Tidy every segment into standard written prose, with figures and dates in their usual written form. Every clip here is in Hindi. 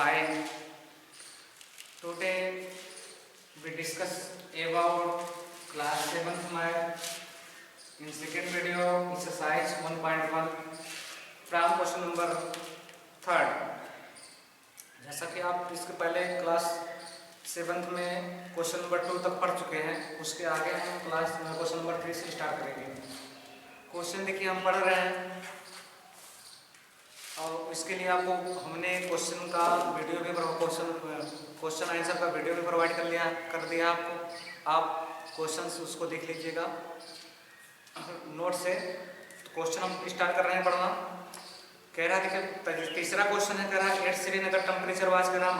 fine. Today we discuss about class 7th math in second video exercise 1.1 from question number 3rd. जैसा कि आप इसके पहले क्लास 7th में क्वेश्चन नंबर 2 तक पढ़ चुके हैं, उसके आगे हम क्लास क्वेश्चन नंबर 3 से स्टार्ट करेंगे। क्वेश्चन देखिए हम पढ़ रहे हैं और इसके लिए आपको हमने क्वेश्चन का वीडियो भी क्वेश्चन आंसर का वीडियो भी प्रोवाइड कर दिया आपको। आप क्वेश्चन उसको देख लीजिएगा नोट से। तो क्वेश्चन हम स्टार्ट कर रहे हैं पढ़ना। कह रहा है देखिए तीसरा क्वेश्चन है, कह रहा है 8 श्रीनगर टेम्परेचर वाज कह रहा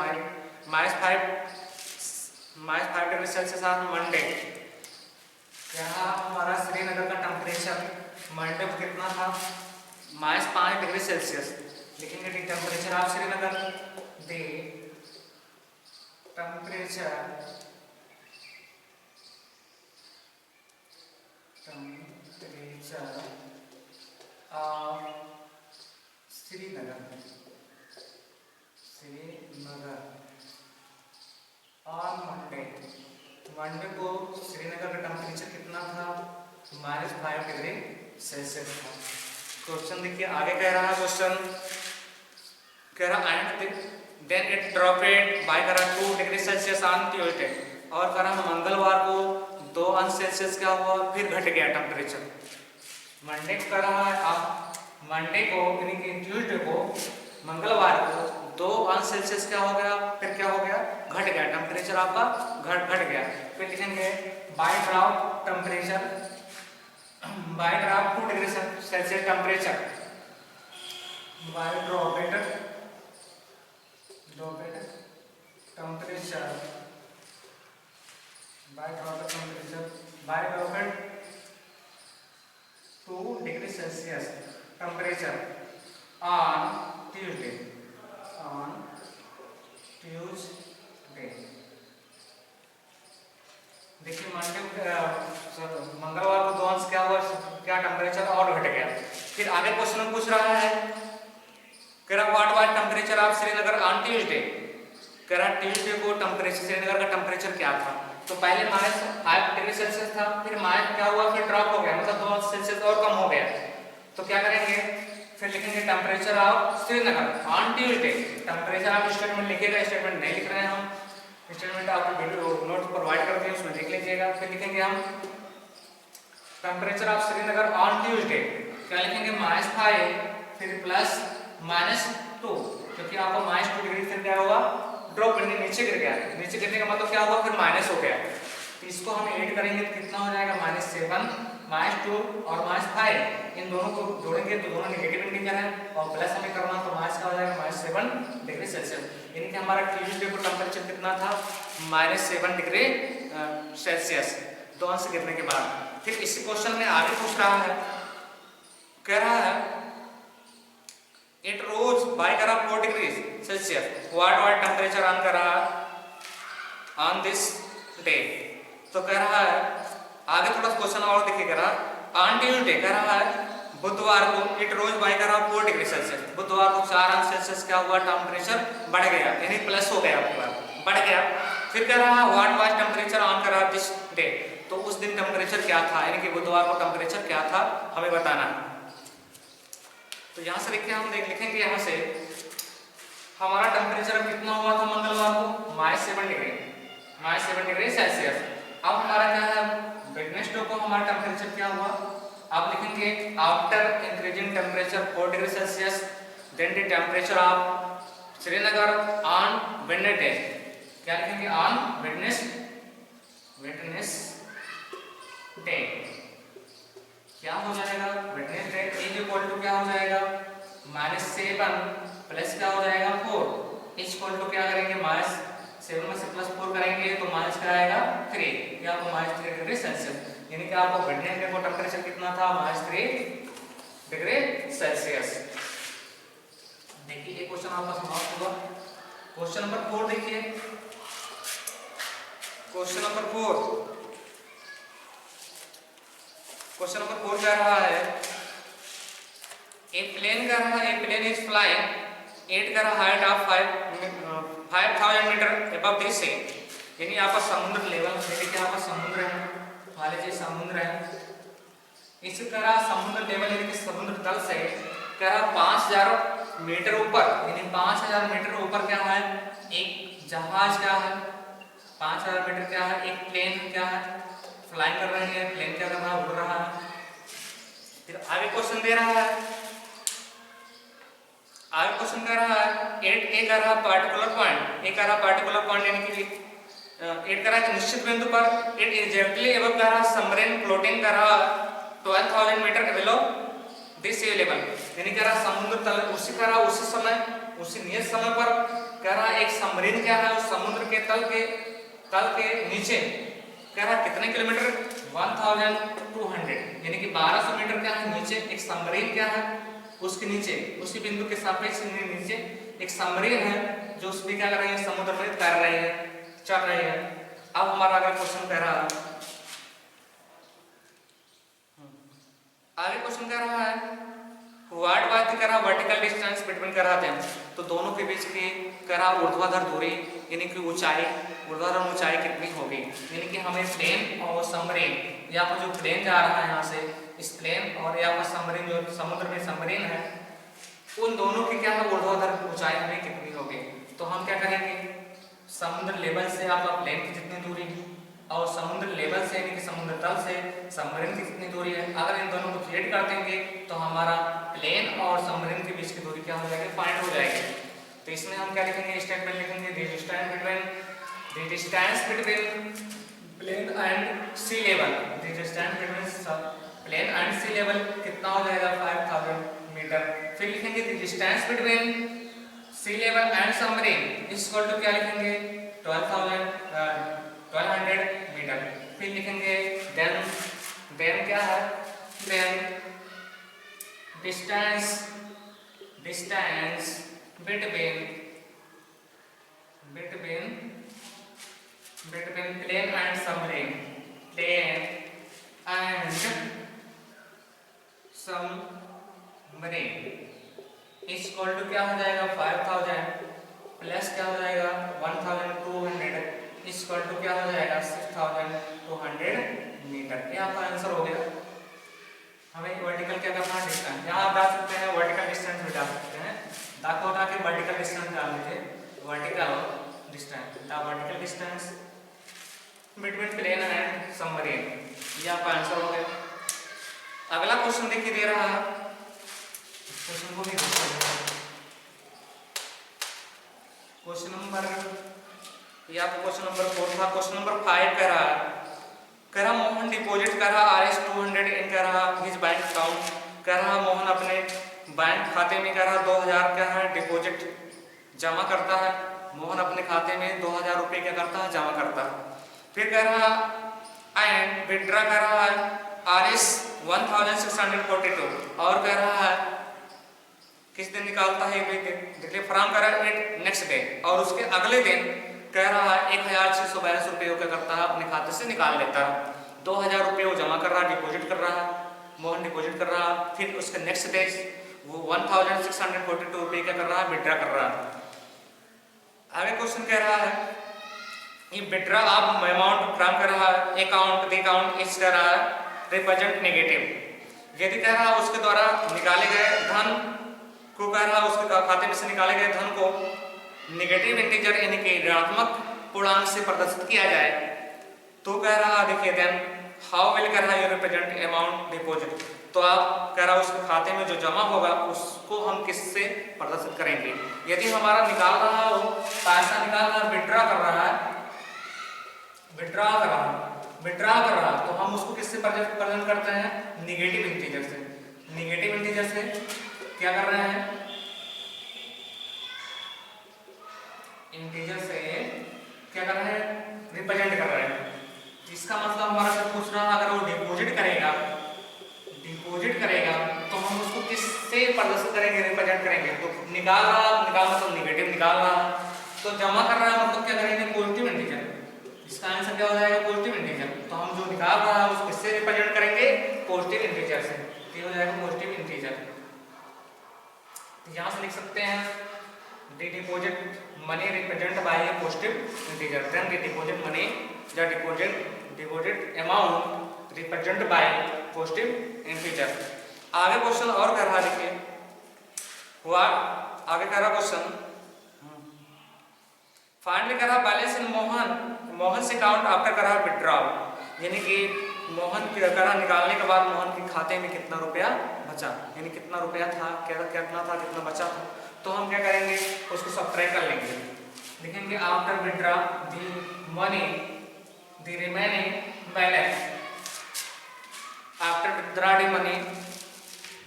-5 डिग्री सेल्सियस ऑन मंडे। कह रहा हमारा श्रीनगर का टेम्परेचर मंडे को कितना था, -5 डिग्री सेल्सियस। लिखेंगे temperature of Srinagar, the temperature of Srinagar on Monday को श्रीनगर का टेम्परेचर कितना था, -5 डिग्री सेल्सियस था। क्वेश्चन देखिए आगे कह रहा है क्वेश्चन, कह रहा एंड देन इट ड्रॉपेड बाय कह रहा 2 डिग्री सेल्सियस ऑन ट्यूसडे, और कह रहा मंगलवार को 2 अंश सेल्सियस क्या हुआ, फिर घट गया टेम्परेचर। मंडे को कह रहा है आप मंडे को यानी कि ट्यूसडे को मंगलवार को 2 अंश सेल्सियस क्या हो गया, फिर क्या हो गया, घट गया टेम्परेचर आपका घट गया। फिर लिखेंगे by drop temperature, by drop 2 degree Celsius temperature, by dropped temperature, by dropped 2 degree Celsius temperature on Tuesday, देखिए मंगलवार को 2 अंश क्या हुआ, क्या टेम्परेचर और घट गया। फिर आगे क्वेश्चन पूछ रहा है, कह रहा what was temperature of Srinagar on Tuesday. कह रहा ट्यूसडे को टेम्परेचर श्रीनगर का टेम्परेचर क्या था, तो पहले -5 डिग्री सेल्सियस था, फिर क्या हुआ, फिर ड्रॉप हो गया, मतलब 2 सेल्सियस और कम हो गया। तो क्या करेंगे, फिर लिखेंगे temperature of Srinagar on Tuesday. Temperature आप स्टेटमेंट लिखिएगा, स्टेटमेंट नहीं लिख रहे हैं हम, स्टेटमेंट आपको वीडियो नोट प्रोवाइड कर दिए, उसमें देख लीजिएगा। फिर लिखेंगे हम temperature of Srinagar on Tuesday, क्या लिखेंगे -5 फिर प्लस -2, क्योंकि आपको -2 डिग्री से क्या होगा, ड्रॉप करने नीचे गिर गया। नीचे गिरने का मतलब क्या हुआ, फिर माइनस हो गया। तो इसको हम ऐड करेंगे तो कितना हो जाएगा, -7 -2 और -5, इन दोनों को जोड़ेंगे तो दोनों नेगेटिव इंटीजर है, और प्लस हमें करना तो माइनस का हो जाएगा -7 डिग्री सेल्सियस। यानी कि हमारा ट्यूसडे को टेम्परेचर कितना था, -7 डिग्री सेल्सियस 2 अंश गिरने के बाद। फिर इस क्वेश्चन में आगे पूछ रहा है, कह रहा है इट रोज बाय करा 4 degree Celsius, what temperature on करा ऑन दिस डे। तो कह रहा है आगे थोड़ा क्वेश्चन और देखिए, कह रहा ऑन ट्यूसडे, कह रहा है बुधवार को इट रोज बाय करा 4 डिग्री सेल्सियस, बुधवार को 4 अंश सेल्सियस क्या हुआ, टेम्परेचर बढ़ गया, यानी प्लस हो गया, आपका बढ़ गया। फिर कह रहा है व्हाट वाज टेम्परेचर ऑन करा दिस डे, तो उस दिन टेम्परेचर क्या था, यानी कि बुधवार को टेम्परेचर क्या था हमें बताना है। तो यहाँ से देखिए हम लिखेंगे यहाँ से हमारा टेम्परेचर कितना हुआ था मंगलवार को, -7 डिग्री सेल्सियस। अब हमारा क्या है, वेडनेसडे को हमारा टेम्परेचर क्या हुआ, आप लिखेंगे after increasing temperature 4 degree Celsius then the temperature of Srinagar on Wednesday, क्या लिखेंगे ऑन वेडनेसडे क्या हो जाएगा, वेडनेसडे इज इक्वल टू क्या हो जाएगा, -7 प्लस क्या हो जाएगा 4 इज इक्वल टू क्या करेंगे, -7 में से +4 करेंगे तो माइनस क्या आएगा 3, क्या आपको -3 डिग्री सेल्सियस। यानी कि आपको वेडनेसडे को टेम्परेचर कितना था, -3 डिग्री सेल्सियस। देखिए ये क्वेश्चन आपका समाप्त हुआ। क्वेश्चन नंबर 4 देखिए, क्वेश्चन नंबर 4 कह रहा है ए प्लेन कह रहा है, ए प्लेन इज फ्लाइंग 8 कह रहा height of 5000 metre above this sea, यानी यहाँ पर समुद्र लेवल, देखिए यहाँ पर समुद्र है, मान लीजिए समुद्र है, इसी तरह समुद्र लेवल यानी कि समुद्र तल से कह रहा 5000 मीटर ऊपर, यानी 5000 मीटर ऊपर क्या है, एक जहाज क्या है, 5000 मीटर क्या है, एक प्लेन क्या है, फ्लाइंग कर रहे हैं, प्लेन क्या कर रहा है, उड़ रहा है। फिर आगे क्वेश्चन दे रहा है, आगे क्वेश्चन कर रहा है एक कर रहा पार्टिकुलर पॉइंट, एक कर रहा पार्टिकुलर पॉइंट यानी कि एक कर रहा है निश्चित बिंदु पर इट एग्जैक्टली एबव कर रहा सबमरीन फ्लोटिंग कर रहा 12000 metre below this sea level, यानी कह रहा समुद्र तल उसी कह रहा उसी समय उसी नियत समय पर कह रहा एक सबमरीन क्या है उस समुद्र के तल के नीचे कह रहा कितने किलोमीटर 1200, यानी कि 1200 मीटर क्या है नीचे एक सबमरीन क्या है उसके नीचे उसी बिंदु के सापेक्ष नीचे एक सबमरीन है जो उसमें क्या कर रही है समुद्र में तैर रही है, चल रही है। अब हमारा अगला क्वेश्चन कह रहा है, आगे क्वेश्चन कह रहा है व्हाट वाज द करा वर्टिकल डिस्टेंस बिटवीन कराते हैं, तो दोनों के बीच की करा ऊर्ध्वाधर दूरी यानी कि ऊंचाई, ऊर्ध्वाधर ऊंचाई कितनी होगी, यानी कि हमें प्लेन और सबमरीन, यहाँ पर जो प्लेन जा रहा है यहाँ से इस प्लेन और यहाँ पर सबमरीन जो समुद्र में सबमरीन है उन दोनों की क्या है ऊर्ध्वाधर ऊंचाई हमें कितनी होगी। तो हम क्या करेंगे समुद्र लेवल से आप प्लेन की जितनी दूरी और समुद्र लेवल से यानी कि समुद्र तल से सबमरीन की कितनी दूरी है, अगर इन दोनों को क्रिएट कर देंगे तो हमारा प्लेन और सबमरीन के बीच की दूरी क्या हो जाएगी, फाइंड हो जाएगी। तो इसमें हम क्या लिखेंगे स्टेटमेंट लिखेंगे the distance between plane and sea level, the distance between plane and sea level कितना हो जाएगा 5000 मीटर। फिर लिखेंगे the distance between sea level and submarine is equal to क्या लिखेंगे 1200 मीटर। फिर लिखेंगे देन क्या है then distance between plane and submarine, plane and submarine is equal to क्या हो जाएगा 5000 प्लस क्या हो जाएगा 1200 इज इक्वल टू क्या हो जाएगा 6200 मीटर। ये आपका आंसर हो गया। हमें वर्टिकल क्या करना है डिस्टेंस, यहाँ आप डाल सकते हैं वर्टिकल डिस्टेंस भी डाल सकते हैं, दाखो उठा के वर्टिकल डिस्टेंस डाल दीजिए, vertical distance the vertical distance between plane and submarine, ये आपका आंसर हो गया। अगला क्वेश्चन देखिए दे रहा है, क्वेश्चन को भी क्वेश्चन नंबर या क्वेश्चन नंबर 4 था, क्वेश्चन नंबर 5 कह रहा है कह रहा मोहन डिपॉजिट कर रहा Rs200 इन कह रहा हिज बैंक अकाउंट, कह रहा मोहन अपने बैंक खाते में कह रहा 2000 क्या है डिपॉजिट जमा करता है, मोहन अपने खाते में 2000 रुपये क्या करता है जमा करता है। फिर कह रहा एंड विड्रा कर रहा है Rs1642 और कह रहा है किस दिन निकालता है देखिए फ्राम कर रहा है नेक्स्ट डे और उसके अगले दिन कह रहा है 1642 रुपये क्या करता है अपने खाते से निकाल लेता है, 2000 रुपये वो जमा कर रहा है डिपॉजिट कर रहा है, मोहन डिपॉजिट कर रहा है, फिर उसके नेक्स्ट डे वो 1642 रुपये क्या कर रहा है विड्रा कर रहा है। आगे क्वेश्चन कह रहा है ये विड्रा आप अमाउंट फ्राम कर रहा है अकाउंट द अकाउंट इज कह रहा है रिप्रेजेंट नेगेटिव, यदि कह रहा उसके द्वारा निकाले गए धन को कह रहा उसके खाते में से निकाले गए धन को नेगेटिव इंटीजर यानी कि ऋणात्मक पूर्णांक से प्रदर्शित किया जाए तो कह रहा देखिए देन हाउ विल कह रहा यू रिप्रेजेंट अमाउंट डिपॉजिट, तो आप कह रहा उसके खाते में जो जमा होगा उसको हम किससे प्रदर्शित करेंगे। यदि हमारा निकाल रहा हो पैसा निकाल रहा विड्रा कर रहा है विड्रा कर रहा तो हम उसको किससे प्रेजेंट करते हैं निगेटिव इंटीजर से, निगेटिव इंटीजर से क्या कर रहे हैं इंटीजर से क्या कर रहे हैं रिप्रेजेंट कर रहे हैं। इसका मतलब हमारा जो पूछ रहा है अगर वो डिपॉजिट करेगा तो हम उसको किससे प्रदर्शित करेंगे रिप्रेजेंट करेंगे, तो निकाल मतलब निगेटिव निकाल रहा तो जमा कर रहा है मतलब क्या करेंगे पॉजिटिव इंटीजर, इसका आंसर क्या हो जाएगा पॉजिटिव इंटीजर। तो हम जो निकाल रहा है उसको किससे रिप्रेजेंट करेंगे पॉजिटिव इंटीजर से, क्या हो जाएगा पॉजिटिव इंटीजर। यहाँ से लिख सकते हैं the deposit money represented by a positive integer, then the deposit money, the deposit amount represented by positive integer. आगे क्वेश्चन और कर रहा देखिए हुआ, आगे कर रहा क्वेश्चन फाइनली कर रहा बैलेंस इन मोहन से अकाउंट आफ्टर कर रहा विड्रॉल, यानी कि मोहन की करा निकालने के बाद मोहन के खाते में कितना रुपया बचा, यानी कितना रुपया था, कितना था, कितना बचा था, तो हम क्या करेंगे उसको सब्ट्रैक्ट कर लेंगे, लिखेंगे after withdraw the money the remaining balance, after withdraw the money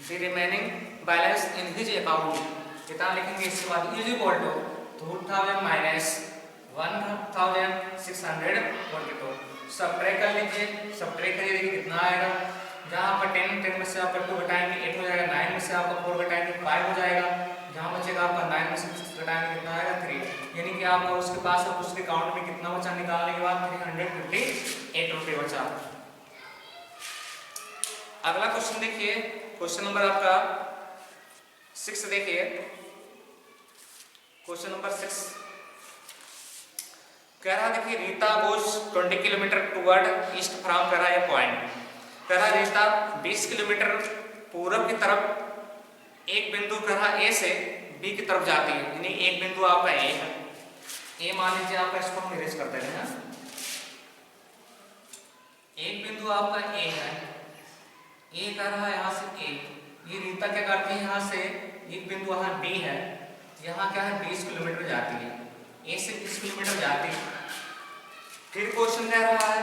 the remaining balance in his account, कितना लिखेंगे इसके बाद is equal to 2000 minus 1642, subtract कर लीजिए, सब्ट्रैक्ट करिए देखिए कितना आएगा, जहाँ पर 10 में से आपका 2 घटाएंगे 8 हो जाएगा, 9 में से आपका 4 घटाएंगे 5 हो जाएगा, जहाँ बचेगा आपका 9 में से 6 घटाएंगे कितना आएगा 3, यानी कि आपका उसके पास उसके अकाउंट में कितना बचा निकालने के बाद 358 रुपये बचा। अगला क्वेश्चन देखिए, क्वेश्चन नंबर आपका 6 देखिए, क्वेश्चन नंबर 6 कह रहा देखिए Rita goes 20 kilometre toward east from कह रहा है पॉइंट, कह रहा रीता 20 किलोमीटर पूरब की तरफ एक बिंदु कह रहा ए से बी की तरफ जाती है, यानी एक बिंदु आपका ए है, ए मान लीजिए आपका, इसको हम इरेज कर देते हैं, एक बिंदु आपका ए है, ए कह रहा है यहाँ से ए, ये रीता क्या करती है यहाँ से एक बिंदु वहां बी है, यहाँ क्या है 20 किलोमीटर जाती है, ए से 20 किलोमीटर जाती है। फिर क्वेश्चन कह रहा है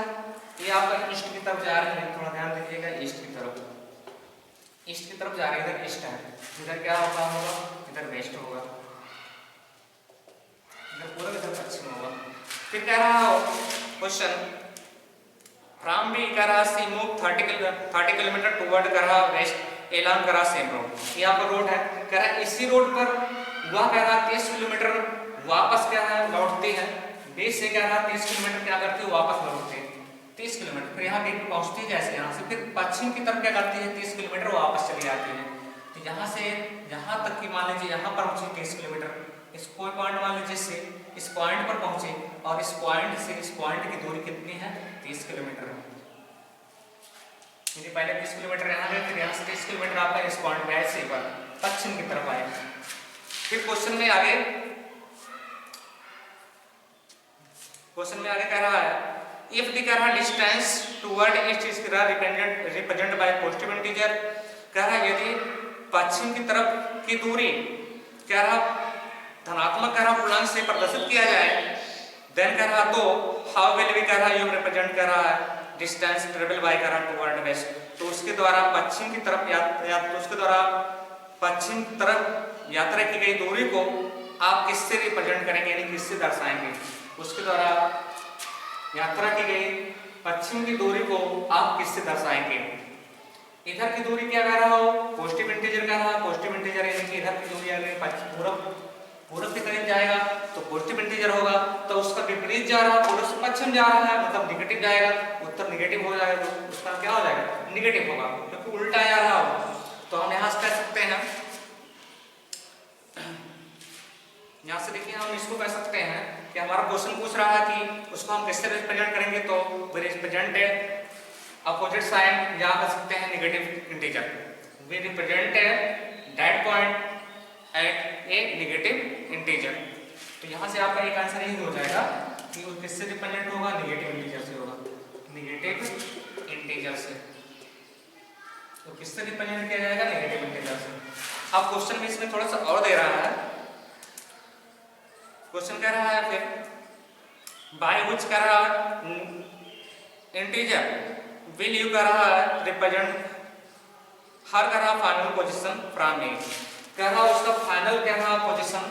ये आपका ईस्ट की तरफ जा रही है, थोड़ा ध्यान दीजिएगा, ईस्ट की तरफ जा रही है, इधर ईस्ट है, इधर क्या होगा, इधर वेस्ट होगा, इधर पूरा इधर पश्चिम होगा। फिर कह रहा हो क्वेश्चन फ्रॉम बी कह रहा सी मूव 30 किलोमीटर टुवर्ड कर रहा वेस्ट एलान कर रहा सेम रोड, ये आपका रोड है, कह रहा इसी रोड पर वह कह रहा 30 किलोमीटर वापस क्या है लौटती है, बी से कह रहा 30 किलोमीटर क्या करती है वापस लौटती है 30 किलोमीटर, फिर यहाँ बी पहुँचती है जैसे यहाँ से, फिर पश्चिम की तरफ क्या करती है 30 किलोमीटर वापस चली जाती है, तो यहाँ से यहाँ तक की मान लीजिए यहाँ पर पहुँची 30 किलोमीटर, इस कोई पॉइंट मान लीजिए से इस पॉइंट पर पहुँचे और इस पॉइंट से इस पॉइंट की दूरी कितनी है 30 किलोमीटर है, यदि पहले 30 किलोमीटर यहाँ गए, फिर यहाँ से 30 किलोमीटर आपका इस पॉइंट पे ऐसे पर पश्चिम की तरफ आए। फिर क्वेश्चन में आगे कह रहा है इफ दी कह रहा distance toward east is represent by positive integer, कह रहा यदि पश्चिम की तरफ की दूरी कह रहा धनात्मक कह रहा पूर्णांक से प्रदर्शित किया जाए, देन कह रहा तो हाउ विल बी कह रहा यू रिप्रेजेंट कर रहा है डिस्टेंस ट्रेवल बाय कर रहा टुवर्ड वेस्ट, तो उसके द्वारा पश्चिम की तरफ पश्चिम की तरफ यात्रा की गई दूरी को आप किससे रिप्रेजेंट करेंगे, यानी किससे दर्शाएंगे, उसके द्वारा यात्रा की गई पश्चिम की दूरी को आप किससे दर्शाएंगे, इधर की दूरी क्या कह रहा हो पॉजिटिव इंटीजर कह रहा, पॉजिटिव इंटीजर यानी कि इधर की दूरी अगर पूरब के करीब जाएगा तो पॉजिटिव इंटीजर होगा, तो उसका विपरीत जा रहा पूरब से पश्चिम जा रहा है मतलब निगेटिव जाएगा, उत्तर निगेटिव हो जाएगा, तो उसका क्या हो जाएगा निगेटिव होगा, क्योंकि उल्टा जा रहा हो। तो हम यहाँ से कह सकते हैं, यहाँ से देखिए हम इसको कह सकते हैं कि हमारा क्वेश्चन पूछ रहा है कि उसको हम किससे रिप्रेजेंट करेंगे, तो वी रिप्रेजेंट अपोजिट साइन या कह सकते हैं negative integer, we represent that point at a negative integer. तो यहाँ से आपका एक आंसर यही हो जाएगा कि वो किससे रिप्रेजेंट होगा नेगेटिव इंटीजर से होगा, नेगेटिव इंटीजर से, तो किससे रिप्रेजेंट किया जाएगा नेगेटिव इंटीजर से। अब क्वेश्चन में इसमें थोड़ा सा और दे रहा है, क्वेश्चन कह रहा है फिर बाय व्हिच कह रहा इंटीजर विल यू कह रहा है रिप्रेजेंट हर कह रहा फाइनल पोजीशन फ्रॉम ए, कह रहा उसका फाइनल कह रहा पोजीशन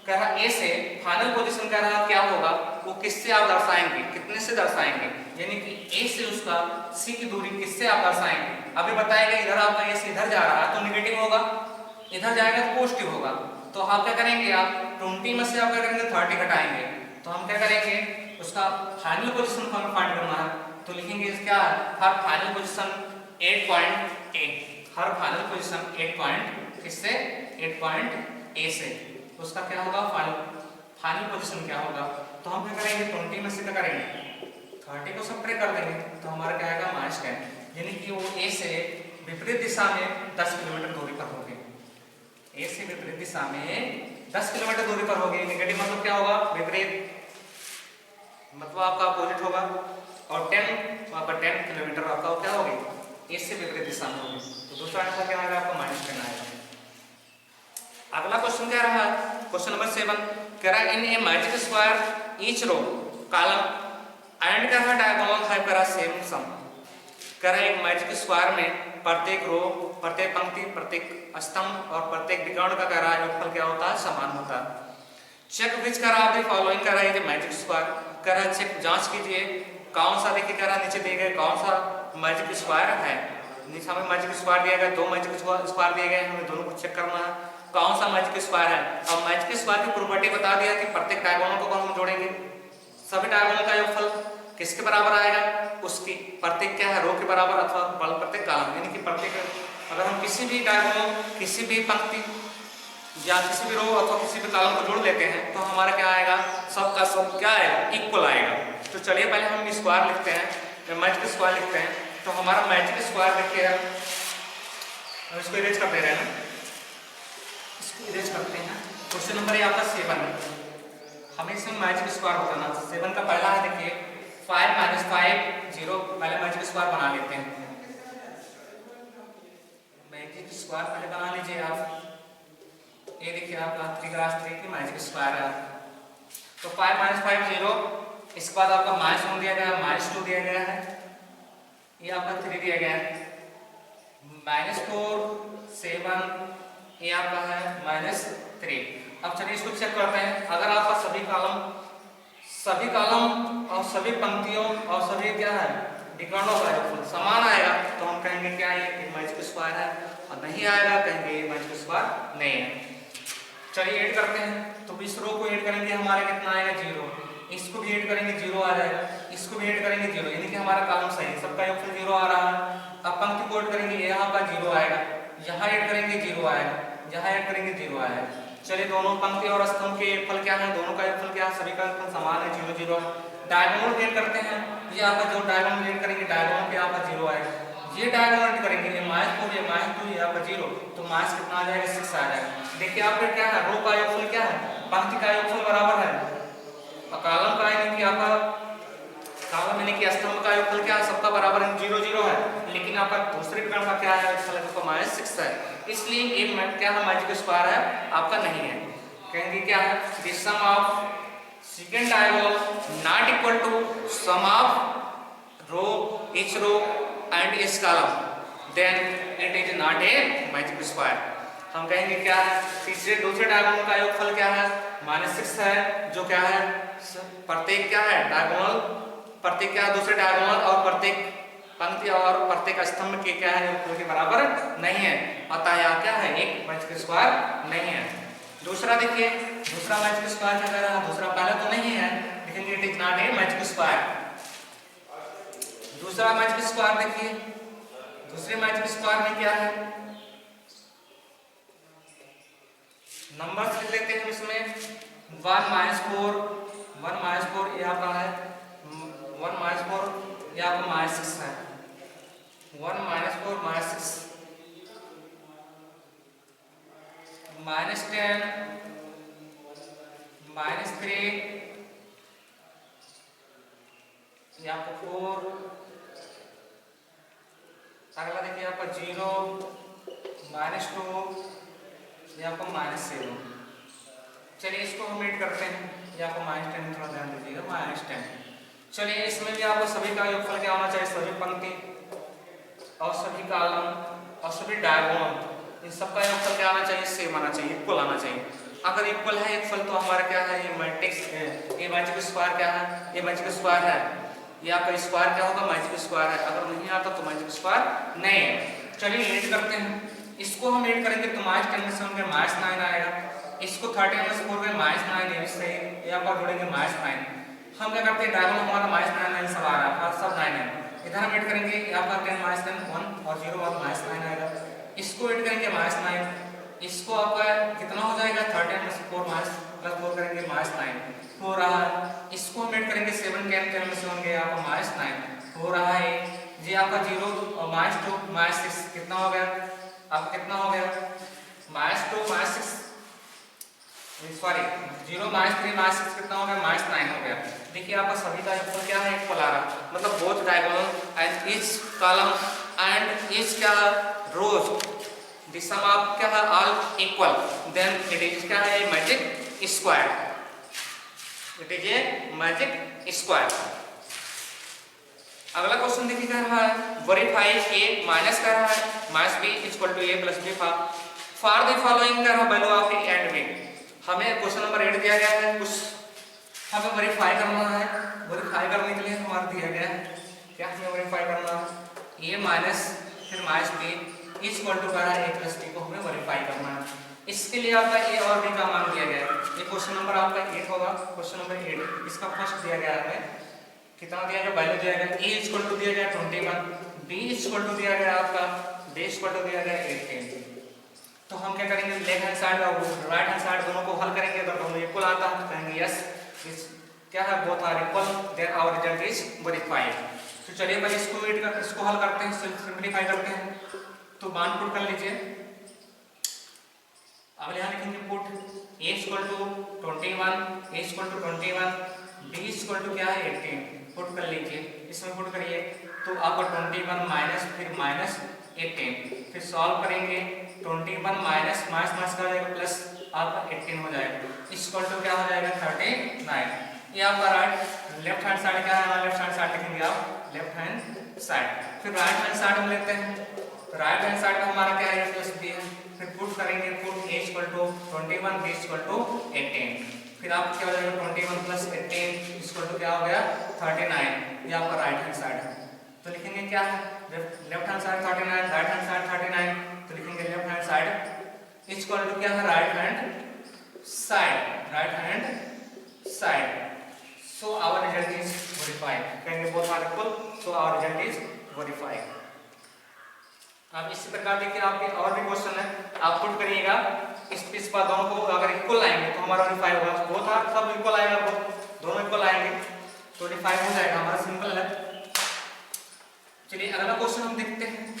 कह रहा ए से फाइनल पोजीशन कह रहा क्या होगा, वो किससे आप दर्शाएंगे, कितने से दर्शाएंगे, यानी कि ए से उसका सी की दूरी किससे आप दर्शाएंगे। अभी बताएगा इधर आपका ए से इधर जा रहा है तो नेगेटिव होगा, इधर जाएगा तो पॉजिटिव होगा, तो आप क्या करेंगे आप 20 में से आप क्या करेंगे 30 घटाएंगे, तो हम क्या करेंगे उसका फाइनल पोजीशन को हमें फाइंड करना है, तो लिखेंगे क्या हर फाइनल पोजीशन 8.8, हर फाइनल पोजीशन 8 पॉइंट किससे 8 पॉइंट ए से, तो उसका क्या होगा, फाइनल पोजीशन क्या होगा। तो हम क्या करेंगे, 20 में से क्या करेंगे, 30 को सब्ट्रैक्ट कर देंगे, तो हमारा क्या आएगा -10, यानी कि वो ए से विपरीत दिशा में 10 किलोमीटर दूरी पर होगी। ए से विपरीत दिशा में 10 किलोमीटर दूरी पर होगी। नेगेटिव मतलब क्या होगा, विपरीत, मतलब आपका अपोजिट होगा। और 10 तो आपका 10 किलोमीटर आपका क्या होगी, ए से विपरीत दिशा में होगी। तो दूसरा आंसर क्या आएगा, आपका -10 आएगा। अगला क्वेश्चन क्या रहा, क्वेश्चन नंबर 7 कह रहा है in a magic square each row column and क्या है डायगोनल है करा सेम सम। कह रहा है एक मैजिक स्क्वायर में प्रत्येक रो, प्रत्येक पंक्ति, प्रत्येक स्तंभ और प्रत्येक विकर्ण का कह रहा है योगफल क्या होता है, समान होता है। चेक विच कह रहा है फॉलोइंग कह रहा है मैजिक स्क्वायर। कह रहा है चेक जांच कीजिए कौन सा, देखिए कह रहा है नीचे दिए गए कौन सा मैजिक स्क्वायर है। नीचे हमें मैजिक स्क्वायर दिया गया, 2 मैजिक स्क्वायर दिए गए, हमें दोनों को चेक करना है कौन सा मैजिक स्क्वायर है। अब मैजिक स्क्वायर की प्रॉपर्टी बता दिया कि प्रत्येक डायगोनल को हम जोड़ेंगे, सभी डायगोनल का योगफल किसके बराबर आएगा, उसकी प्रत्येक क्या है रो के बराबर अथवा प्रत्येक कॉलम, यानी कि प्रत्येक अगर हम किसी भी डायगोनल, किसी भी पंक्ति या किसी भी रो अथवा किसी भी कॉलम को जोड़ लेते हैं तो हमारा क्या आएगा, सबका सब क्या आएगा, इक्वल आएगा। तो चलिए पहले हम स्क्वायर लिखते हैं, मैजिक स्क्वायर लिखते हैं। तो हमारा मैजिक स्क्वायर देखिए, हम इसको इरेज कर दे रहे हैं, इसको इरेज करते हैं। क्वेश्चन नंबर आपका 7 है, हमें इसमें मैजिक स्क्वायर बताना। 7 का पहला है देखिए 5 - 5 0, पहले मैजिक स्क्वायर बना लेते हैं। मैजिक स्क्वायर पहले बना लीजिए आप। ये देखिए आपका 3 की मैजिक स्क्वायर है। तो 5 - 5 0, इसके बाद आपका -1 दिया गया है, -2 दिया गया है, ये आपका 3 दिया गया है, -4 7, ये आपका है -3। अब चलिए इसको चेक करते हैं। अगर आपका सभी कॉलम और सभी पंक्तियों और सभी क्या है विकर्णों का योगफल समान आएगा तो हम कहेंगे क्या ये मैजिक स्क्वायर है, और नहीं आएगा कहेंगे ये मैजिक स्क्वायर नहीं है। चलिए ऐड करते हैं। तो इस रो को ऐड करेंगे हमारा कितना आएगा 0, इसको भी ऐड करेंगे 0 आ जाएगा, इसको भी ऐड करेंगे 0, यानी कि हमारा कॉलम सही है, सबका योगफल 0 आ रहा है। अब पंक्ति को ऐड करेंगे, यहाँ का 0 आएगा, यहाँ ऐड करेंगे 0 आएगा, यहाँ ऐड करेंगे 0 आएगा। चलिए दोनों पंक्ति और स्तंभ के योगफल क्या है, दोनों का योगफल क्या है, सभी का योगफल समान है 0 0। डायगोनल ऐड करते हैं, ये आपका जो डायगोनल ऐड करेंगे डायगोनल पे आपका 0 आएगा, ये डायगोनल ऐड करेंगे, ये -4 ये -2 ये आपका 0, तो माइनस कितना आ जाएगा 6 आ जाएगा। देखिए आपका क्या है, रो का योगफल क्या है, पंक्ति का योगफल बराबर है, और कॉलम का यानी कि आपका कॉलम यानी कि स्तंभ का योगफल क्या है, सबका बराबर 0 0 है, लेकिन आपका दूसरे विकर्ण का क्या है, इसका -6 है, इसलिए ये क्या है मैजिक स्क्वायर है आपका नहीं है। कहेंगे क्या है, the sum of second diagonal not equal to sum of row each row and इस column, then it is not a magic square. हम कहेंगे क्या है, दूसरे डायगोनल का योगफल क्या है -6 है, जो क्या है प्रत्येक क्या है डायगोनल, प्रत्येक क्या है दूसरे डायगोनल और प्रत्येक पंक्ति और प्रत्येक स्तंभ के क्या है योगफल के बराबर नहीं है, अतः यह क्या है एक मैजिक स्क्वायर नहीं है। दूसरा देखिए, दूसरा मैजिक स्क्वायर क्या कह रहा है, दूसरा पहला तो नहीं है लेकिन it is not a magic square. दूसरा मैजिक स्क्वायर देखिए, दूसरे मैजिक स्क्वायर में क्या है, नंबर लिख लेते हैं इसमें 1 - 4 ये आपका है 1 - 4 ये आपका -6 है, 1 - 4 -6 -10 -3 ये आपका 4। अगला देखिए आपका 0 -2 ये आपका -7। चलिए इसको हम ऐड करते हैं, ये आपको -10 थोड़ा ध्यान दीजिएगा -10। चलिए इसमें भी आपको सभी का योगफल क्या होना चाहिए, सभी पंक्ति और सभी कॉलम और सभी डायगोनल, इन सबका योगफल क्या आना चाहिए, सेम आना चाहिए, इक्वल आना चाहिए। अगर इक्वल है योगफल तो हमारा क्या है, ये मैट्रिक्स है, ये मैजिक स्क्वायर क्या है, ये मैजिक स्क्वायर है, ये आपका स्क्वायर क्या होगा मैजिक स्क्वायर है, अगर नहीं आता तो मैजिक स्क्वायर नहीं है। चलिए ऐड करते हैं, इसको हम ऐड करेंगे तो -10 में से होंगे -9 आएगा, इसको 30 में से 4 में -9 ये सही, ये आपका जोड़ेंगे -9। हम क्या करते हैं डायगोनल हमारा -9 सब आ रहा है, सब 9 है, इधर हम ऐड करेंगे आपका 10 -10 1 और 0 और -9 आएगा, इसको ऐड करेंगे -9 इसको आपका कितना हो जाएगा 13 में से 4 माइनस प्लस 4 करेंगे -9 हो रहा है। इसको हम ऐड करेंगे 7 10 में से होंगे आपका -9 हो रहा है। ये आपका 0 -2 -6 कितना हो गया आपका कितना हो गया -2 -6 सॉरी 0 -3 -6 कितना हो गया -9 हो गया। देखिए आपका सभी का योगफल क्या है इक्वल आ रहा मतलब both diagonal and each column and each क्या रोज the sum of क्या है all equal then it is क्या है magic square it is a magic square। अगला क्वेश्चन देखिए क्या रहा है वेरीफाई a माइनस कर रहा है minus b equal to a plus b for the following कर रहा value of a and b। हमें क्वेश्चन नंबर 8 दिया गया है कुछ हमें वेरीफाई करना है। वेरीफाई करने के लिए हमारा दिया गया है क्या हमें वेरीफाई करना है a माइनस फिर माइनस b इक्वल टू करा a प्लस b को हमें वेरीफाई करना है। इसके लिए आपका a और b का मान दिया गया है। ये क्वेश्चन नंबर आपका 8 होगा क्वेश्चन नंबर 8 इसका फर्स्ट दिया गया है कितना दिया गया वैल्यू दिया गया a इक्वल टू दिया गया 21 b इक्वल टू दिया गया आपका b इक्वल टू दिया गया 18। तो हम क्या करेंगे लेफ्ट हैंड साइड और राइट हैंड साइड दोनों को हल करेंगे अगर दोनों इक्वल आता है तो कहेंगे यस इस क्या है both are equal then our result is verified. तो चलिए भाई इसको हल करते हैं सिंपलीफाई करते हैं। तो मान पुट कर लीजिए अब यहाँ लिखेंगे put a equal to 21 a equal to 21 b equal to क्या है 18 पुट कर लीजिए इसमें पुट करिए तो आपका 21 माइनस फिर माइनस 18 फिर सॉल्व करेंगे 21 माइनस माइनस का हो जाएगा प्लस आपका 18 हो जाएगा इक्वल टू क्या हो जाएगा 39। ये आपका राइट लेफ्ट हैंड साइड क्या है लेफ्ट हैंड साइड लिखेंगे आप लेफ्ट हैंड साइड फिर राइट हैंड साइड हम लेते हैं राइट हैंड साइड में हमारा क्या है प्लस b है फिर पुट करेंगे put a equal to 21 b equal to 18 फिर आपको क्या हो जाएगा 21 प्लस 18 इक्वल टू क्या हो गया 39। ये आपका राइट हैंड साइड है तो लिखेंगे क्या है left hand side 39 right hand side 39 तो लिखेंगे left hand side equal to क्या है right hand side so our result is verified कहेंगे both are equal so our result is verified. अब इसी प्रकार देखिए आपके और भी क्वेश्चन है आप पुट करिएगा इस पर दोनों को अगर इक्वल आएंगे तो हमारा वेरीफाई होगा बोथ आर सब इक्वल आएगा दोनों इक्वल आएंगे तो वेरीफाई हो जाएगा हमारा सिंपल है। चलिए अगला क्वेश्चन हम देखते हैं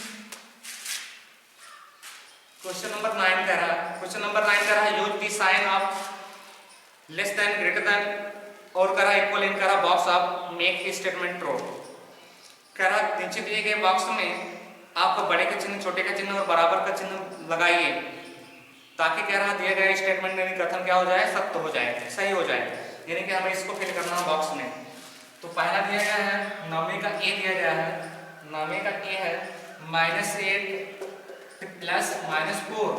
क्वेश्चन नंबर 9 कह रहा है क्वेश्चन नंबर 9 कह रहा है use the sign of less than greater than और कह रहा है इक्वल इन कह रहा box of make statement true कह रहा नीचे दिए गए बॉक्स में आपको बड़े का चिन्ह छोटे का चिन्ह और बराबर का चिन्ह लगाइए ताकि कह रहा दिया गया स्टेटमेंट में कथन क्या हो जाए सत्य हो जाए सही हो जाए यानी कि हमें इसको फिल करना है बॉक्स में। तो पहला दिया गया है 9 का a दिया गया है 9 का a है -8 प्लस -4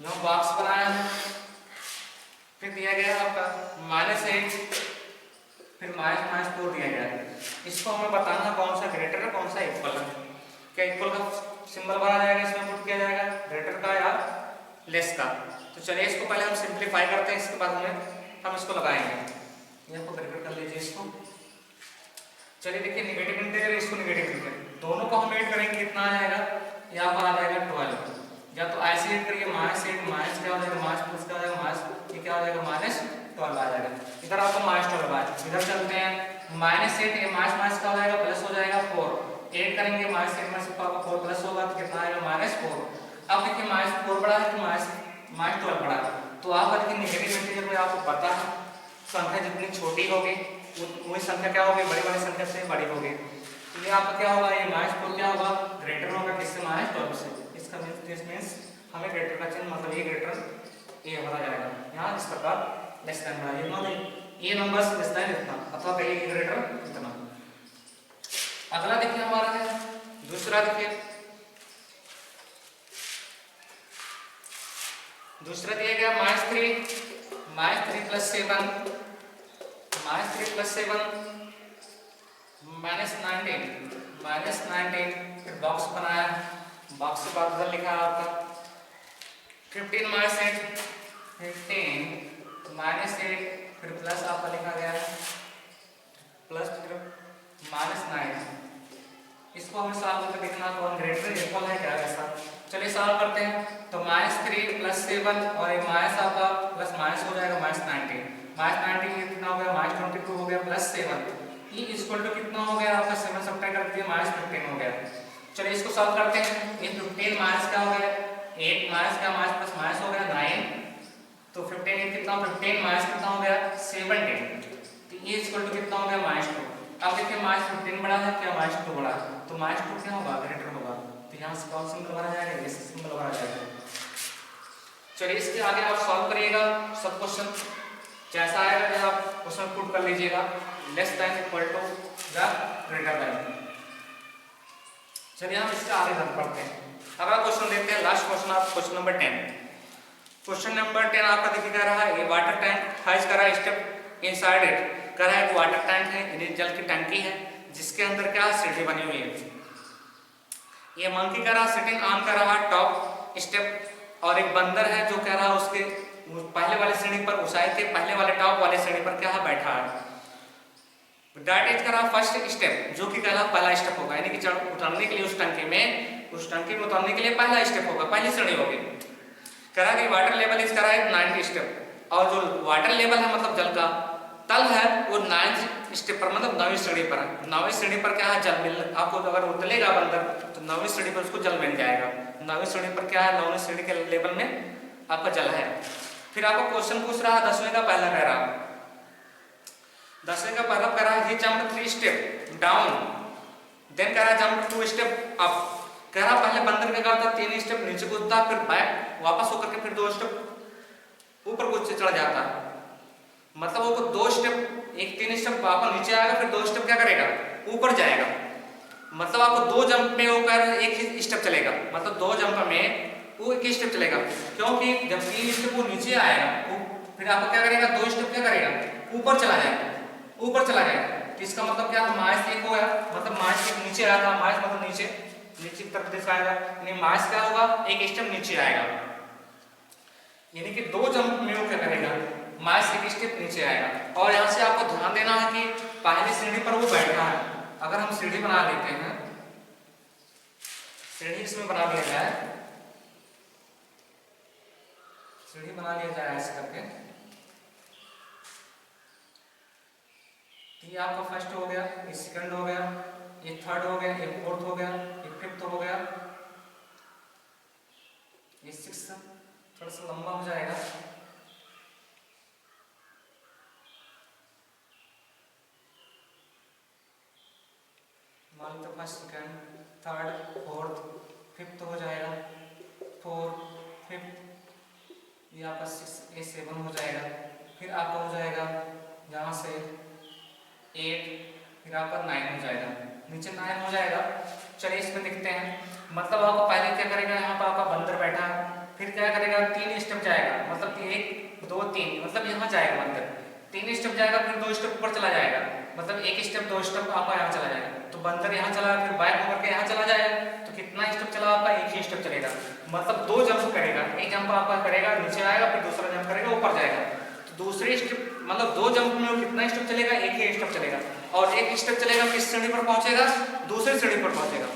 जो बॉक्स बनाया है फिर दिया गया है आपका -8 फिर -4 दिया गया है। इसको हमें बताना है कौन सा ग्रेटर है कौन सा इक्वल है क्या इक्वल का सिंबल बना जाएगा इसमें पुट किया जाएगा ग्रेटर का या लेस का। तो चलिए इसको पहले हम सिंपलीफाई करते हैं इसके बाद हम इसको लगाएंगे ये आपको ग्रेटर कर लीजिए इसको। चलिए देखिए नेगेटिव इंटीजर इसको नेगेटिव इंटीजर दोनों को हम ऐड करेंगे कितना आ जाएगा यहाँ पर आ जाएगा 12 या तो ऐसे ऐड करिए -8 माइनस क्या हो जाएगा माइनस प्लस क्या हो जाएगा माइनस ये क्या हो जाएगा -12 आ जाएगा इधर आपको -12 आए इधर चलते हैं -8 ये माइनस का हो जाएगा प्लस हो जाएगा 4 ऐड करेंगे -8 में से 4 प्लस होगा तो कितना आएगा -4। अब देखिए -4 बड़ा है कि -12 बड़ा है तो आप देखिए नेगेटिव इंटीजर में आपको पता है संख्या जितनी छोटी होगी वही संख्या क्या होगी बड़ी संख्या से बड़ी होगी। तो ये आपका क्या होगा ये -4 क्या होगा ग्रेटर होगा किससे -12 से इसका मींस हमें ग्रेटर का चिन्ह मतलब ये ग्रेटर ये भरा जाएगा यहाँ इस प्रकार लेस देन बड़ा ये मतलब ये नंबर्स लेस देन इतना अथवा कहिए कि ग्रेटर इतना। अगला देखिए हमारा है दूसरा देखिए दूसरा दिया गया -3 प्लस 7 -19 फिर बॉक्स बनाया बॉक्स के बाद उधर लिखा है आपका 15 -8 फिर प्लस आपका लिखा गया है प्लस फिर -9 इसको हमें सॉल्व करके देखना कौन ग्रेटर इक्वल है क्या ऐसा। चलिए सॉल्व करते हैं तो -3 +7 और एक माइनस आपका प्लस माइनस हो जाएगा -19, -19 कितना हो गया -22 हो गया +7 ये इक्वल टू कितना हो गया आपका 7 सब्ट्रैक्ट कर दिया -15 हो गया। चलिए इसको सॉल्व करते हैं। ये 15 माइनस क्या हो गया 8 माइनस का माइनस प्लस माइनस हो गया 9, तो 15 कितना 15 माइनस कितना हो गया 17, तो ये इक्वल टू कितना हो गया -2। अब देखिए -15 बड़ा है क्या -2 बड़ा है, तो -2 क्या होगा ग्रेटर होगा, तो यहाँ से कौन सिंबल बना जाएगा ये सिंबल बना जाएगा। चलिए इसके आगे आप सॉल्व करिएगा सब क्वेश्चन जैसा आएगा जब आप क्वेश्चन पुट कर लीजिएगा लेस देन इक्वल टू या ग्रेटर देन। चलिए हम इसके आगे बढ़ते हैं। अगला क्वेश्चन देखते हैं लास्ट क्वेश्चन आप क्वेश्चन नंबर 10। क्वेश्चन नंबर 10 आपका देखिए कह रहा है ये वाटर टैंक हाइज कर रहा है स्टेप इनसाइड इट, कह रहा है एक वाटर टैंक है यानी जल की टंकी है जिसके अंदर क्या सीढ़ी बनी हुई है। ये मंकी कह रहा सिटिंग ऑन कर रहा टॉप स्टेप और एक बंदर है जो कह रहा उसके पहले वाले सीढ़ी पर ऊंचाई के पहले वाले टॉप वाले सीढ़ी पर क्या है बैठा है। दैट इज कह रहा फर्स्ट स्टेप जो कि कह रहा पहला स्टेप होगा यानी कि उतरने के लिए उस टंकी में उतरने के लिए पहला स्टेप होगा पहली सीढ़ी होगी। कह रहा कि वाटर लेवल इज कह रहा है 90 स्टेप और जो वाटर लेवल है मतलब जल का तल है वो 9 स्टेप पर मतलब 9वीं सीढ़ी पर है। 9वीं सीढ़ी पर क्या है जल मिल आपको अगर उतलेगा बंदर तो 9वीं सीढ़ी पर उसको जल मिल जाएगा। 9वीं सीढ़ी पर क्या है 9वीं सीढ़ी के लेवल में आपका जल है। फिर आपको क्वेश्चन पूछ रहा है 10वें का पहला कह रहा 10वें का पहला कह रहा है ही जंप 3 स्टेप डाउन देन कह रहा है जंप 2 स्टेप अप। कह रहा पहले बंदर क्या करता 3 स्टेप नीचे कूदता फिर बैक वापस होकर के फिर 2 स्टेप ऊपर कूद से चढ़ जाता है मतलब वो 2 स्टेप एक 3 स्टेप वापस नीचे आएगा फिर 2 स्टेप क्या करेगा ऊपर जाएगा मतलब आपको 2 जंप में वो कह रहा है एक ही स्टेप चलेगा मतलब 2 जंप में वो एक ही स्टेप चलेगा क्योंकि जब 3 स्टेप वो नीचे आएगा फिर आपको क्या करेगा 2 स्टेप क्या करेगा ऊपर चला जाएगा तो इसका मतलब क्या माइनस 1 होगा मतलब माइनस 1 नीचे आएगा माइनस मतलब नीचे की तरफ दिशा आएगा यानी माइनस क्या होगा एक स्टेप नीचे आएगा यानी कि 2 जंप में वो क्या करेगा माइनस 1 स्टेप नीचे आएगा। और यहाँ से आपको ध्यान देना है कि पहली सीढ़ी पर वो बैठा है। अगर हम सीढ़ी बना लेते हैं सीढ़ी इसमें बना लिया जाए ऐसे करके ये आपका फर्स्ट हो गया ये सेकंड हो गया ये थर्ड हो गया ये फोर्थ हो गया ये फिफ्थ हो गया ये सिक्स्थ थोड़ा सा लंबा हो जाएगा मान लो first second third fourth fifth हो जाएगा 4 5 ये आपका 6 ये 7 हो जाएगा फिर आपका हो जाएगा यहाँ से 8 फिर आपका 9 हो जाएगा नीचे 9 हो जाएगा। चलिए इसमें देखते हैं मतलब आपको पहले क्या करेगा यहाँ पर आपका बंदर बैठा है फिर क्या करेगा 3 स्टेप जाएगा मतलब 1 2 3 मतलब यहाँ जाएगा बंदर 3 स्टेप जाएगा फिर 2 स्टेप ऊपर चला जाएगा मतलब 1 स्टेप 2 स्टेप आपका यहाँ चला जाएगा तो बंदर यहाँ चला फिर बैक होकर के यहाँ चला जाएगा तो कितना स्टेप चला आपका एक ही स्टेप चलेगा मतलब 2 जंप करेगा एक जंप आपका करेगा नीचे आएगा फिर दूसरा जंप करेगा ऊपर जाएगा तो दूसरे स्टेप मतलब 2 जंप में वो कितना स्टेप चलेगा एक ही स्टेप चलेगा और एक स्टेप चलेगा किस सीढ़ी पर पहुंचेगा दूसरे सीढ़ी पर पहुंचेगा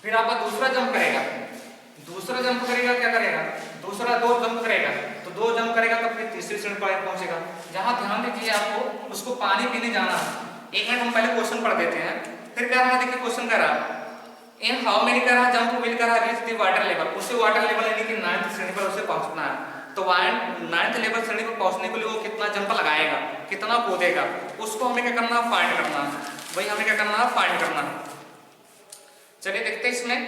फिर आपका दूसरा जंप करेगा क्या करेगा दूसरा 2 जंप करेगा तो 2 जंप करेगा तो फिर तीसरी सीढ़ी पर पहुंचेगा। जहां ध्यान दीजिए आपको उसको पानी पीने जाना है। 1 मिनट हम पहले क्वेश्चन पढ़ देते हैं फिर क्या रहा देखिए क्वेश्चन कर रहा इन हाउ मेनी कर रहा जंप विल कर रहा रीच द वाटर लेवल उसे वाटर लेवल यानी कि 9th श्रेणी पर उसे पहुंचना है तो 9th लेवल श्रेणी पर पहुंचने के लिए वो कितना जंप लगाएगा कितना कूदेगा उसको हमें क्या करना फाइंड करना है वही हमें क्या करना है फाइंड करना है। चलिए देखते हैं इसमें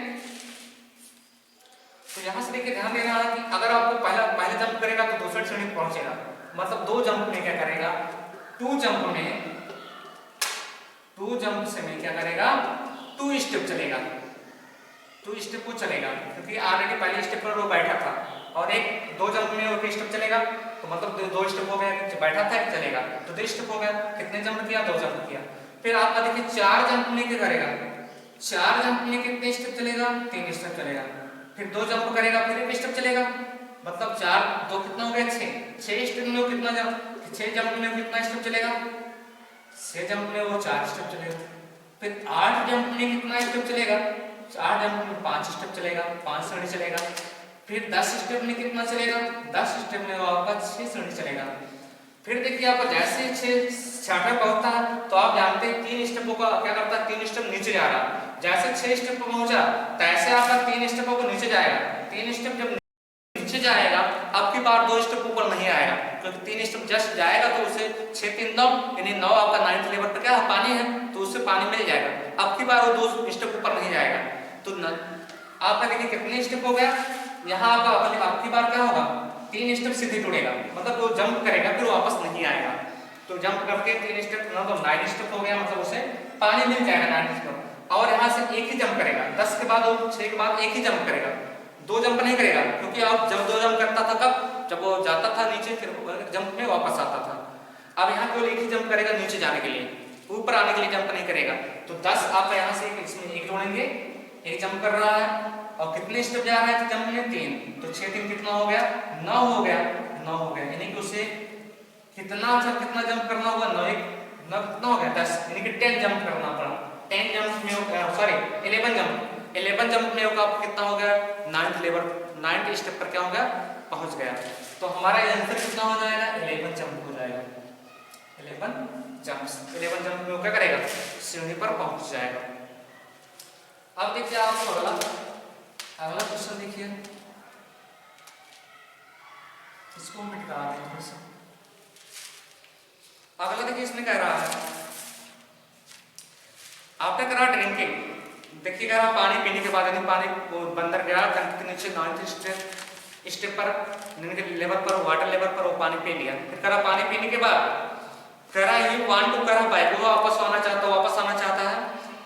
तो यहाँ से देखिए ध्यान देना है कि अगर आपको पहले जंप करेगा तो दूसरी श्रेणी पर पहुंचेगा मतलब 2 जंप में क्या करेगा 2 जंप से में क्या करेगा 2 स्टेप चलेगा 2 स्टेप को चलेगा क्योंकि ऑलरेडी पहले स्टेप पर वो बैठा था और 2 जंप में वो स्टेप चलेगा तो मतलब 2 स्टेप हो गया बैठा था चलेगा तो 2 स्टेप हो गया कितने जंप किया 2 जंप किया। फिर आपका देखिए 4 जंप में क्या करेगा 4 जंप में कितने स्टेप चलेगा 3 स्टेप चलेगा फिर 2 जंप करेगा फिर 1 स्टेप चलेगा मतलब 4 2 कितना हो गया 6 स्टेप में वो कितना जंप 6 जंप में कितना स्टेप चलेगा 6 जंप में वो 4 स्टेप चलेगा फिर 8 जंप में कितना स्टेप चलेगा 8 जंप में 5 स्टेप चलेगा 5 सीढ़ी चलेगा फिर 10 स्टेप में कितना चलेगा, 10 स्टेप में वो आपका 6 सीढ़ी चलेगा। फिर देखिए आपका जैसे ही 6 पे पहुंचता है तो आप जानते हैं 3 स्टेपों का क्या करता है, 3 स्टेप नीचे जा रहा है। जैसे 6 स्टेप पर पहुंचा तैसे आपका 3 स्टेपों को नीचे जाएगा। 3 स्टेप जब नीचे जाएगा अब की बार 2 स्टेप ऊपर नहीं आएगा, क्योंकि 3 स्टेप जस्ट जाएगा तो उसे 6 3 9 यानी 9 आपका 9th लेवल पर क्या है, पानी है, तो उससे पानी मिल जाएगा। अब की बार वो 2 स्टेप ऊपर नहीं जाएगा। तो आपका देखिए कितने स्टेप हो गया, यहाँ आपका अब की बार क्या होगा, 3 स्टेप सीधे टूटेगा, मतलब वो जंप करेगा फिर वापस नहीं आएगा। तो जंप करके 3 स्टेप ना तो 9 स्टेप हो गया, मतलब उसे पानी मिल जाएगा 9 स्टेप। और यहाँ से एक ही जंप करेगा, 10 के बाद और 6 के बाद एक ही जंप करेगा, 2 जंप नहीं करेगा, क्योंकि आप जब 2 जंप करता था कब, जब वो जाता था नीचे फिर जंप में वापस आता था। अब यहाँ केवल एक ही जंप करेगा नीचे जाने के लिए, ऊपर आने के लिए जंप नहीं करेगा। तो 10 आप यहाँ से इसमें एक जोड़ेंगे, एक जंप कर रहा है और कितने स्टेप जा रहा है जंप में 3, तो 6 3 कितना हो गया, 9 हो गया, 9 हो गया। यानी कि उसे कितना जंप करना होगा, 9 कितना हो गया 10, यानी कि 10 जंप करना पड़ा। 10 जंप में सॉरी 11 जंप में होगा कितना हो गया, 9th लेवल 9th स्टेप पर क्या हो गया, पहुंच गया। तो हमारा आंसर कितना हो जाएगा, 11 जंप हो जाएगा। 11 जंप में क्या करेगा, सीढ़ी पर पहुंच जाएगा। अब देखिए आपको अगला क्वेश्चन देखिए, इसको मिटा दें थोड़ा सा। अगला देखिए इसमें कह रहा है आपने करा ड्रिंकिंग, देखिए कह रहा पानी पीने के बाद यानी पानी बंदर गया टंकी के नीचे 9th स्टेप पर लेवल पर वाटर लेवल पर वो पानी पी लिया। फिर कह रहा पानी पीने के बाद कह रहा यू वांट टू, कह रहा बाइक वो वापस आना चाहता है।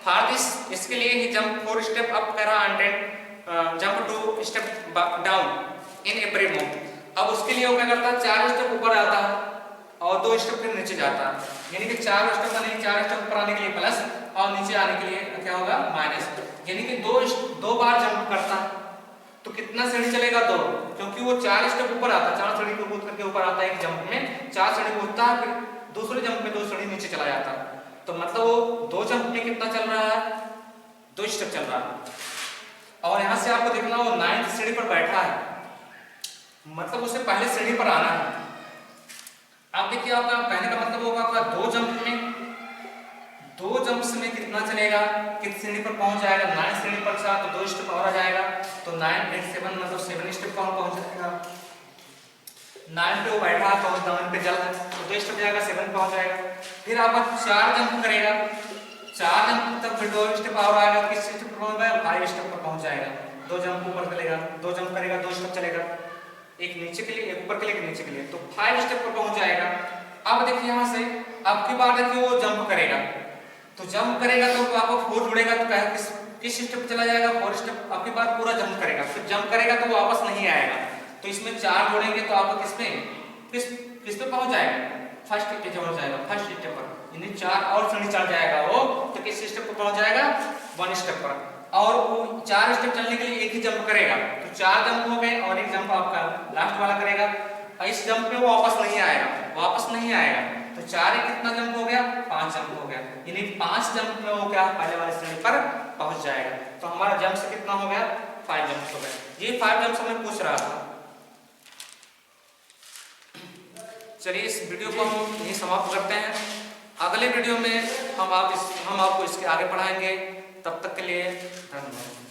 फॉर दिस इसके लिए ही जंप 4 स्टेप अप, कह रहा 100 jump 2 step down in every move. अब उसके लिए वो क्या करता है, 4 स्टेप ऊपर आता है और 2 स्टेप फिर नीचे जाता है, यानी कि 4 स्टेप नहीं, 4 स्टेप ऊपर आने के लिए प्लस और नीचे आने के लिए क्या होगा माइनस, यानी कि 2 बार जंप करता है। तो कितना सीढ़ी चलेगा, 2, क्योंकि वो 4 स्टेप ऊपर आता है, 4 सीढ़ी को कूद करके ऊपर आता है एक जंप में, 4 सीढ़ी कूदता है, फिर दूसरे जंप में 2 सीढ़ी नीचे चला जाता है। तो मतलब वो 2 जंप में कितना चल रहा है, 2 स्टेप चल रहा है। और यहाँ से आपको देखना वो 9th सीढ़ी पर बैठा है, मतलब उसे पहले सीढ़ी पर आना है। आप देखिए आपका कहने का मतलब होगा आपका 2 जंप में 2 जंप्स में कितना चलेगा, किस सीढ़ी पर पहुंच जाएगा, 9 सीढ़ी पर था तो 2 स्टेप और आ जाएगा, तो 9 + 7 मतलब 7 स्टेप पर पहुंच जाएगा। 9 पे वो बैठा तो 9 पे चल रहा है तो 2 स्टेप जाएगा 7 पहुंच जाएगा। फिर आप 4 जंप करेगा, 4 जंप तक फिर 2 स्टेप और आएगा, किस स्टेप पर पहुंच जाएगा, 5 स्टेप पर पहुंच जाएगा। 2 जंप ऊपर चलेगा, 2 जंप करेगा, 2 स्टेप चलेगा, एक नीचे के लिए एक ऊपर के लिए एक नीचे के लिए, तो 5 स्टेप पर पहुंच जाएगा। अब देखिए यहाँ से अब की बार देखिए वो जंप करेगा, तो जंप करेगा तो आपको 4 जुड़ेगा तो किस स्टेप चला जाएगा, 4 स्टेप आपकी बार पूरा जंप करेगा, फिर जंप करेगा तो वापस नहीं आएगा। तो इसमें 4 जोड़ेंगे तो आपको किस पे पहुंच जाएगा, फर्स्ट स्टेप पे पहुंच जाएगा, फर्स्ट स्टेप पर, यानी 4 और सीढ़ी चढ़ जाएगा वो, तो किस स्टेप पर पहुंच जाएगा, 1 स्टेप पर। और वो 4 स्टेप चलने के लिए एक ही जंप करेगा, तो 4 जंप हो गए और एक जंप आपका लास्ट वाला करेगा। इस जंप में वो वापस नहीं आएगा, तो 4 कितना जंप हो गया, 5 जंप हो गया, यानी 5 जंप में वो क्या पहले वाले सीढ़ी पर पहुंच जाएगा। तो हमारा जंप से कितना हो गया, 5 जंप हो गया। ये 5 जंप हमें पूछ रहा था। चलिए इस वीडियो को हम यहीं समाप्त करते हैं, अगले वीडियो में हम आपको इसके आगे पढ़ाएंगे। तब तक के लिए धन्यवाद।